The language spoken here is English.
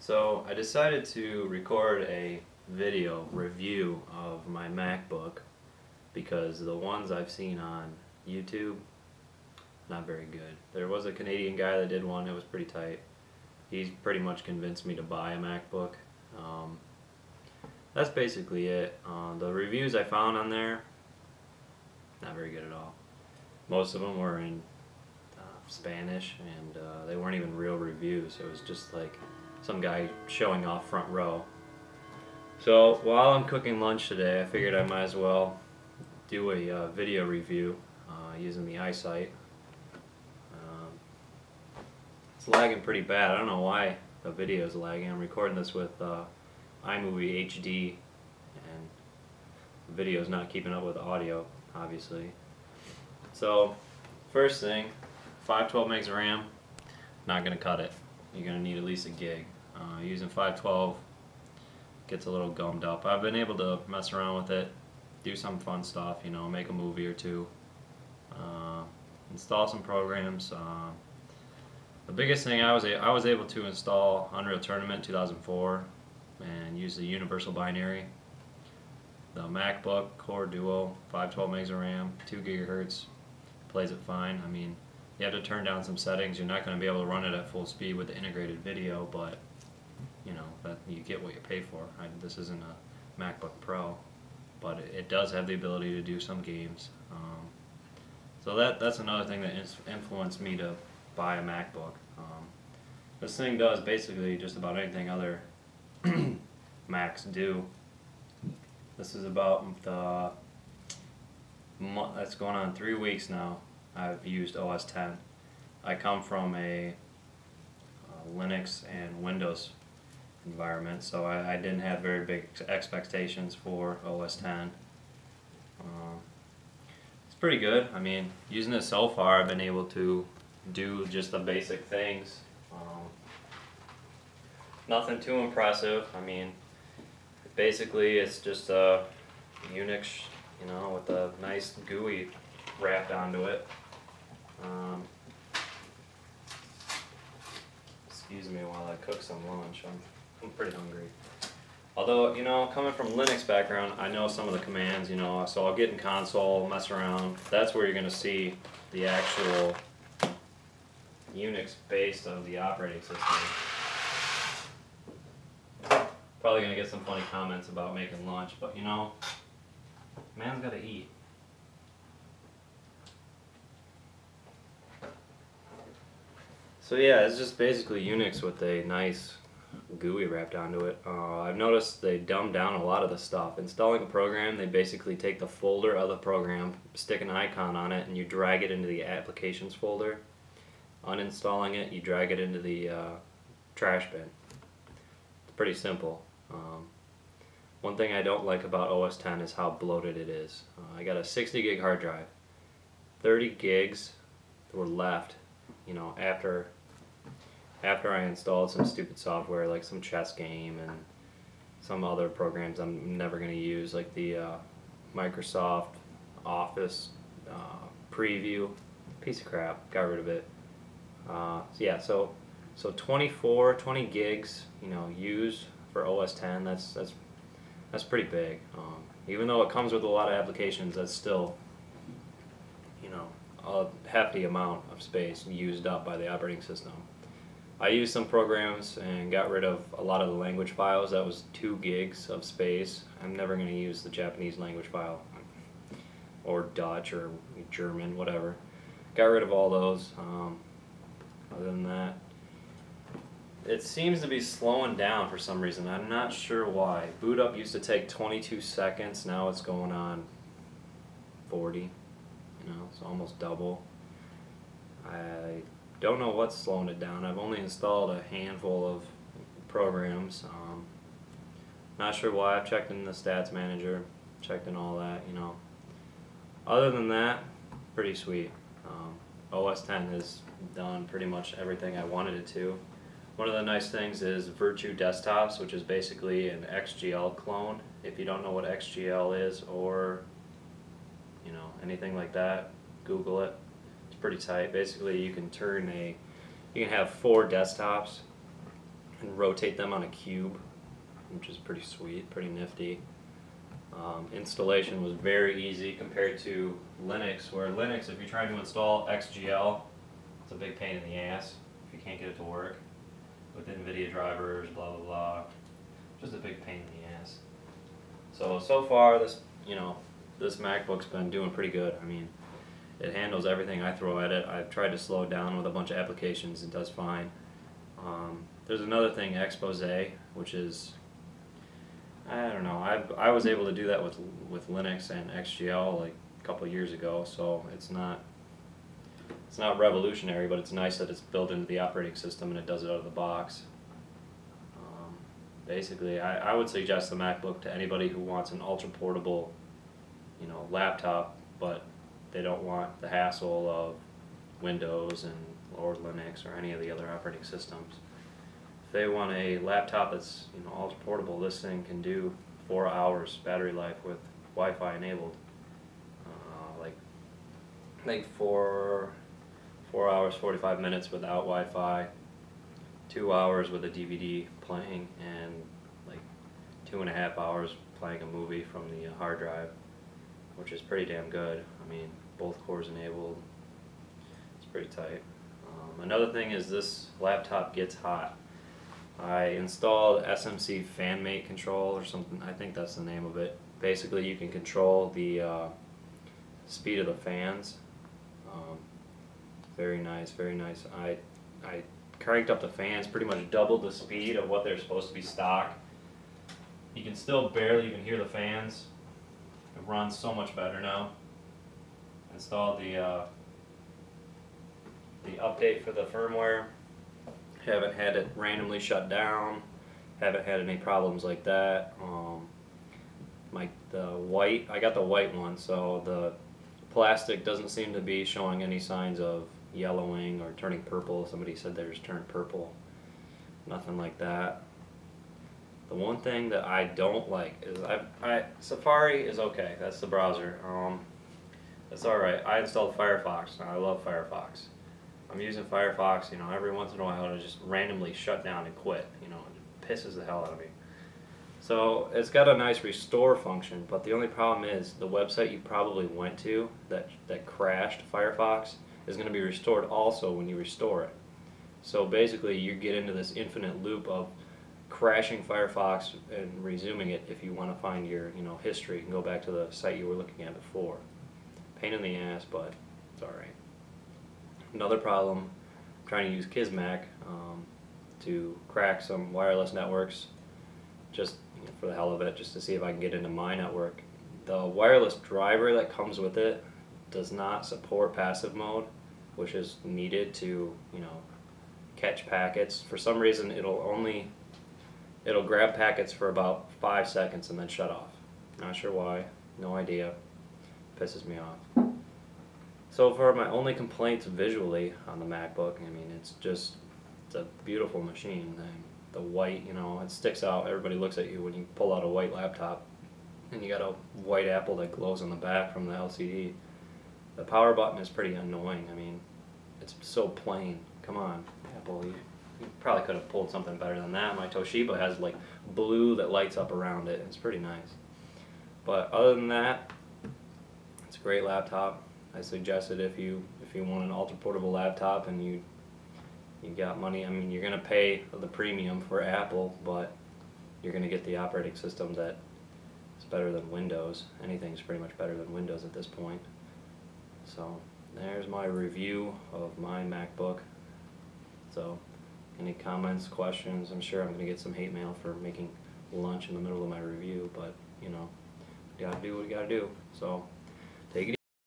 So I decided to record a video review of my MacBook because the ones I've seen on YouTube, not very good. There was a Canadian guy that did one, it was pretty tight. He's pretty much convinced me to buy a MacBook. That's basically it. The reviews I found on there, not very good at all. Most of them were in Spanish, and they weren't even real reviews. It was just like some guy showing off front row. So while I'm cooking lunch today, I figured I might as well do a video review using the eyesight. It's lagging pretty bad. I don't know why the video is lagging. I'm recording this with iMovie HD, and the video is not keeping up with the audio, obviously. So first thing, 512 megs of RAM, not going to cut it. You're going to need at least a gig. Using 512 gets a little gummed up. I've been able to mess around with it, do some fun stuff, you know, make a movie or two, install some programs. The biggest thing I was able to install Unreal Tournament 2004 and use the universal binary. The MacBook Core Duo, 512 megs of RAM, 2 gigahertz, plays it fine. I mean, you have to turn down some settings. You're not going to be able to run it at full speed with the integrated video, but you know, that you get what you pay for. This isn't a MacBook Pro, but it does have the ability to do some games. So that's another thing that influenced me to buy a MacBook. This thing does basically just about anything other Macs do. This is about that's going on 3 weeks now. I've used OS X. I come from a Linux and Windows environment, so I didn't have very big expectations for OS X. It's pretty good. I mean, using it so far, I've been able to do just the basic things. Nothing too impressive. I mean, basically it's just a Unix, you know, with a nice GUI wrapped onto it. Excuse me while I cook some lunch. I'm pretty hungry. Although, you know, coming from Linux background, I know some of the commands, you know, so I'll get in console, mess around. That's where you're going to see the actual Unix base of the operating system. Probably going to get some funny comments about making lunch, but you know, man's got to eat. So yeah, it's just basically Unix with a nice GUI wrapped onto it. I've noticed they dumb down a lot of the stuff. Installing a program, they basically take the folder of the program, stick an icon on it, and you drag it into the applications folder. Uninstalling it, you drag it into the trash bin. It's pretty simple. One thing I don't like about OS X is how bloated it is. I got a 60 gig hard drive. 30 gigs were left, you know, after I installed some stupid software like some chess game and some other programs I'm never going to use, like the Microsoft Office preview. Piece of crap. Got rid of it. Yeah, so 20 gigs, you know, used for OS X. That's pretty big. Even though it comes with a lot of applications, that's still, you know, a hefty amount of space used up by the operating system. I used some programs and got rid of a lot of the language files. That was 2 gigs of space. I'm never going to use the Japanese language file, or Dutch or German, whatever. Got rid of all those. Other than that, it seems to be slowing down for some reason. I'm not sure why. Boot up used to take 22 seconds. Now it's going on 40. You know, it's almost double. I don't know what's slowing it down. I've only installed a handful of programs. Not sure why. I've checked in the stats manager, checked in all that, you know. Other than that, pretty sweet. OS X has done pretty much everything I wanted it to. One of the nice things is Virtue Desktops, which is basically an XGL clone. If you don't know what XGL is, or you know, anything like that, Google it. It's pretty tight. Basically, you can have 4 desktops and rotate them on a cube, which is pretty sweet, pretty nifty. Installation was very easy compared to Linux, where Linux, if you're trying to install XGL, it's a big pain in the ass if you can't get it to work with NVIDIA drivers, blah blah blah. Just a big pain in the ass. So far this this MacBook's been doing pretty good. I mean, it handles everything I throw at it. I've tried to slow it down with a bunch of applications. It does fine. There's another thing, Expose, which is, I don't know. I was able to do that with Linux and XGL like a couple of years ago. So it's not revolutionary, but it's nice that it's built into the operating system and it does it out of the box. Basically, I would suggest the MacBook to anybody who wants an ultra portable, laptop, but they don't want the hassle of Windows or Linux or any of the other operating systems. If they want a laptop that's ultra portable, this thing can do 4 hours battery life with Wi-Fi enabled. Like 4 hours 45 minutes without Wi-Fi, 2 hours with a DVD playing, and like 2.5 hours playing a movie from the hard drive, which is pretty damn good. I mean, both cores enabled. It's pretty tight. Another thing is this laptop gets hot. I installed SMC fan mate control or something. I think that's the name of it. Basically, you can control the speed of the fans. Very nice, very nice. I cranked up the fans, pretty much doubled the speed of what they're supposed to be stock. You can still barely even hear the fans. It runs so much better now. Installed the update for the firmware. Haven't had it randomly shut down. Haven't had any problems like that. I got the white one, so the plastic doesn't seem to be showing any signs of yellowing or turning purple. Somebody said theirs turned purple. Nothing like that. The one thing that I don't like is Safari is okay. That's the browser. That's all right. I installed Firefox. I love Firefox. I'm using Firefox. Every once in a while it'll just randomly shut down and quit. It pisses the hell out of me. So it's got a nice restore function, but the only problem is the website you probably went to that crashed Firefox is going to be restored also when you restore it. So basically you get into this infinite loop of crashing Firefox and resuming it if you want to find your history and go back to the site you were looking at before. Pain in the ass, but it's alright. Another problem, I'm trying to use Kismac to crack some wireless networks just for the hell of it, just to see if I can get into my network. The wireless driver that comes with it does not support passive mode, which is needed to catch packets. For some reason it'll grab packets for about 5 seconds and then shut off. Not sure why, no idea. Pisses me off. So far my only complaints visually on the MacBook, I mean it's a beautiful machine. The white, it sticks out. Everybody looks at you when you pull out a white laptop and you got a white apple that glows on the back from the LCD. The power button is pretty annoying. I mean, it's so plain. Come on, Apple, you probably could have pulled something better than that. My Toshiba has like blue that lights up around it. It's pretty nice. But other than that, it's a great laptop. I suggest it if you want an ultra portable laptop and you got money. I mean, you're going to pay the premium for Apple, but you're going to get the operating system that is better than Windows. Anything's pretty much better than Windows at this point. So there's my review of my MacBook. So any comments, questions? I'm sure I'm going to get some hate mail for making lunch in the middle of my review, but you gotta do what you gotta do. So